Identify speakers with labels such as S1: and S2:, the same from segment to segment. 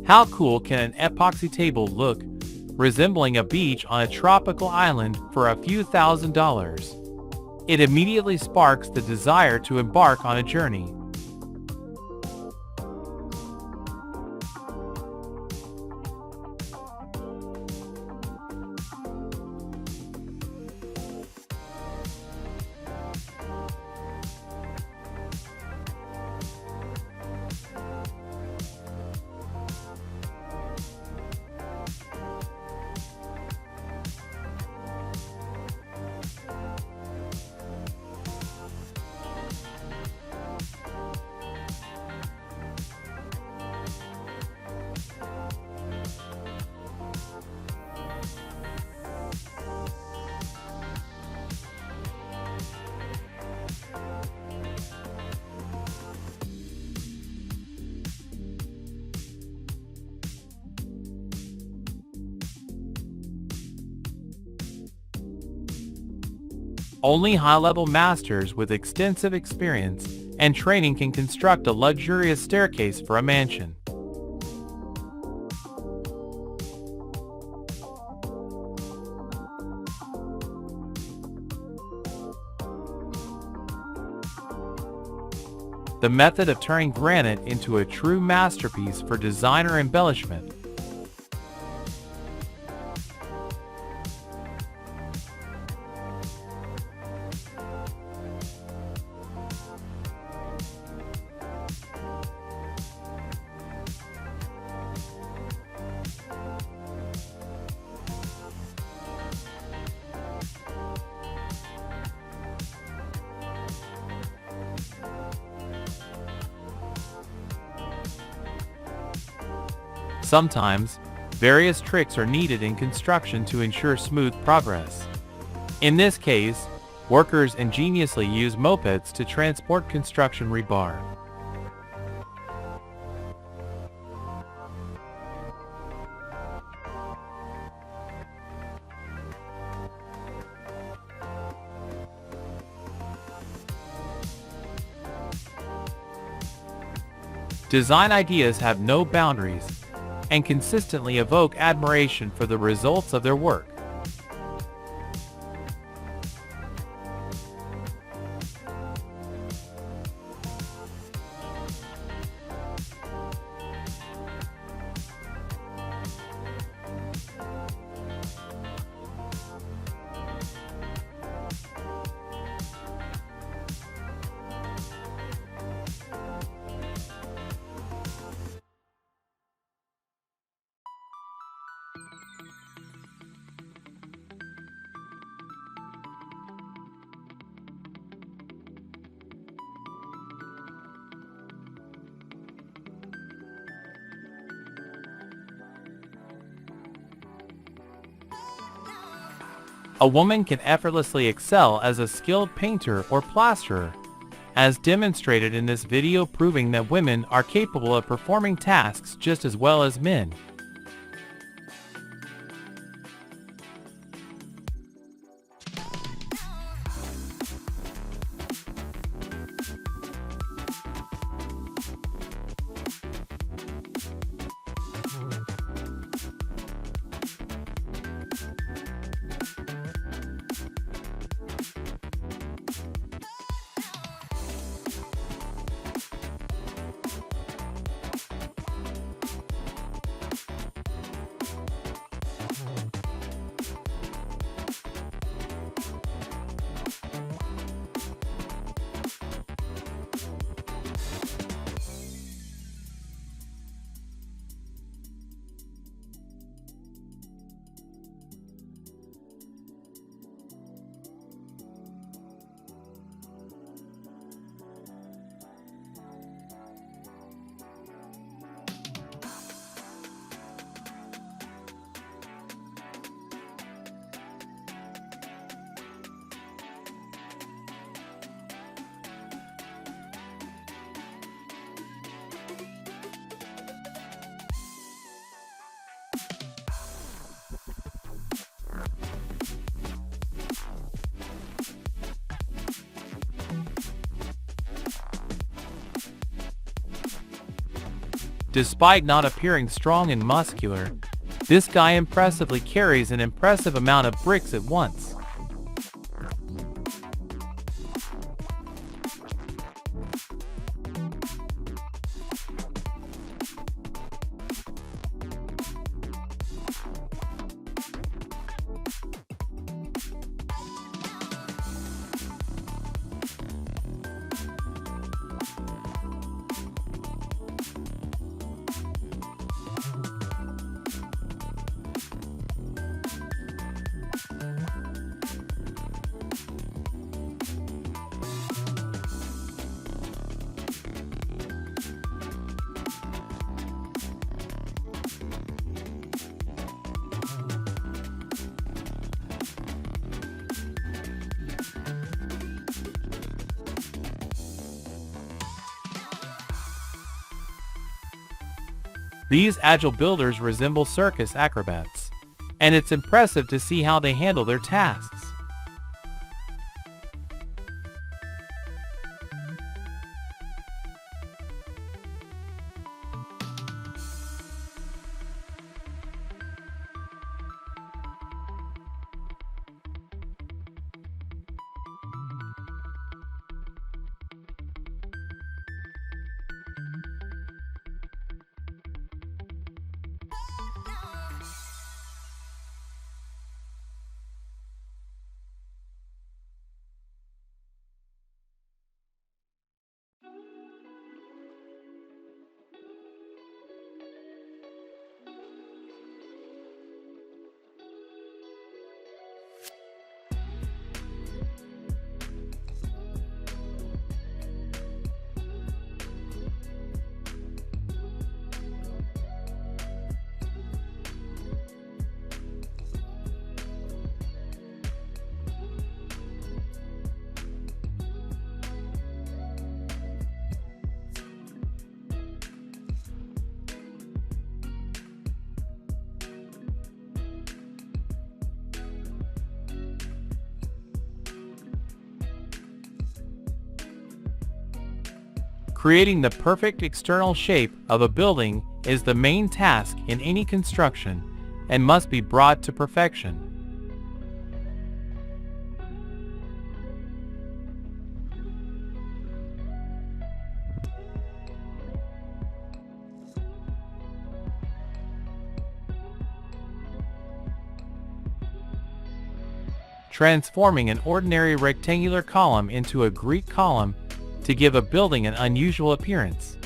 S1: How cool can an epoxy table look, resembling a beach on a tropical island for a few $1,000s? It immediately sparks the desire to embark on a journey. Only high-level masters with extensive experience and training can construct a luxurious staircase for a mansion. The method of turning granite into a true masterpiece for designer embellishment. Sometimes, various tricks are needed in construction to ensure smooth progress. In this case, workers ingeniously use mopeds to transport construction rebar. Design ideas have no boundaries and consistently evoke admiration for the results of their work. A woman can effortlessly excel as a skilled painter or plasterer, as demonstrated in this video, proving that women are capable of performing tasks just as well as men. Despite not appearing strong and muscular, this guy impressively carries an impressive amount of bricks at once. These agile builders resemble circus acrobats, and it's impressive to see how they handle their tasks. Creating the perfect external shape of a building is the main task in any construction and must be brought to perfection. Transforming an ordinary rectangular column into a Greek column to give a building an unusual appearance.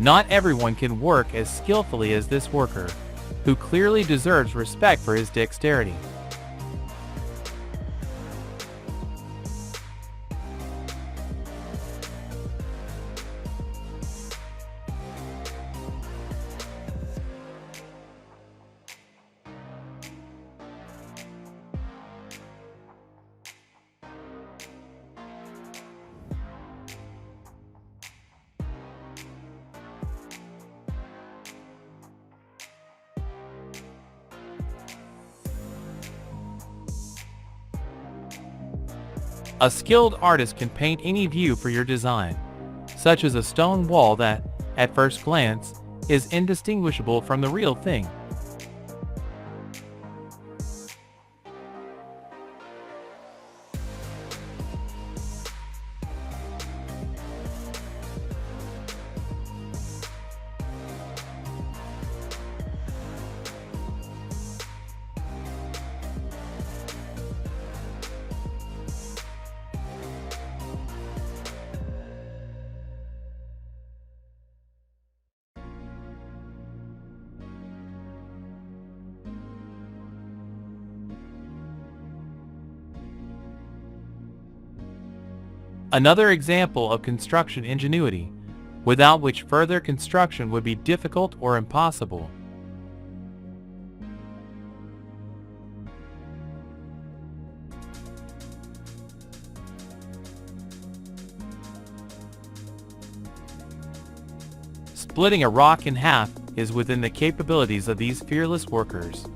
S1: Not everyone can work as skillfully as this worker, who clearly deserves respect for his dexterity. A skilled artist can paint any view for your design, such as a stone wall that, at first glance, is indistinguishable from the real thing. Another example of construction ingenuity, without which further construction would be difficult or impossible. Splitting a rock in half is within the capabilities of these fearless workers.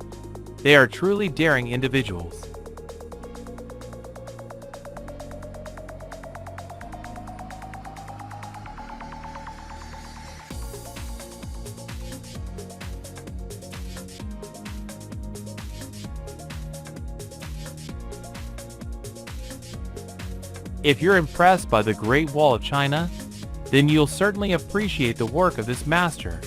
S1: They are truly daring individuals. If you're impressed by the Great Wall of China, then you'll certainly appreciate the work of this master.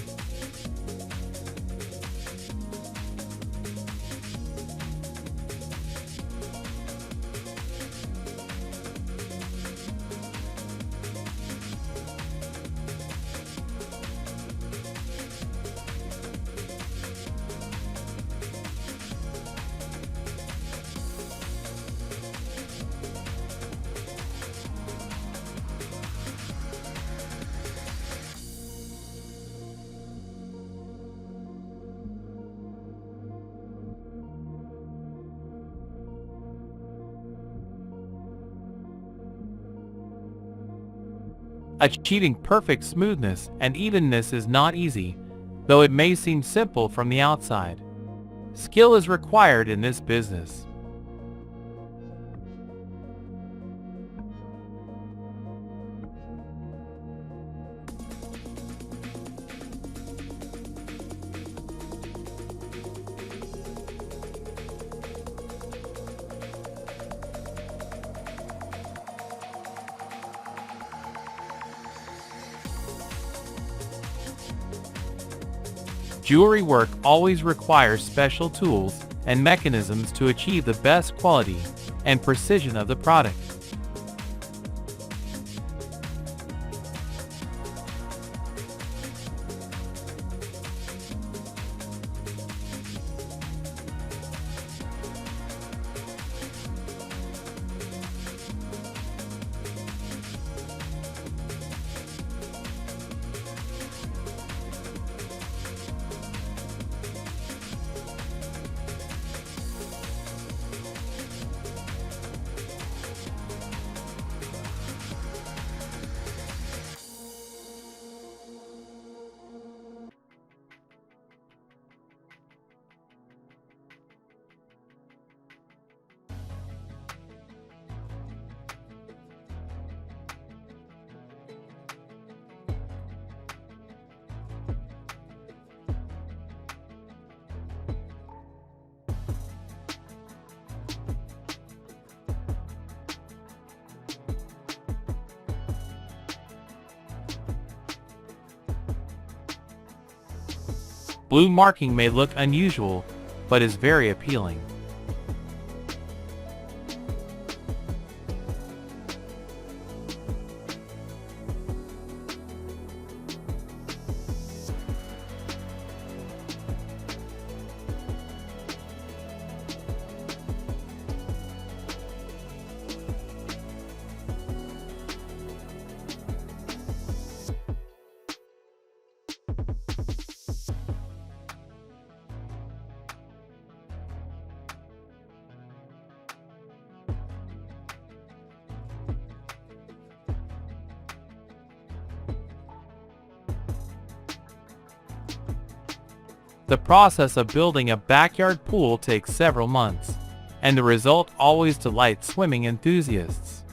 S1: Achieving perfect smoothness and evenness is not easy, though it may seem simple from the outside. Skill is required in this business. Jewelry work always requires special tools and mechanisms to achieve the best quality and precision of the product. Blue marking may look unusual, but is very appealing. The process of building a backyard pool takes several months, and the result always delights swimming enthusiasts.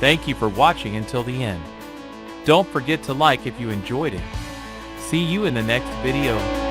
S1: Thank you for watching until the end. Don't forget to like if you enjoyed it. See you in the next video.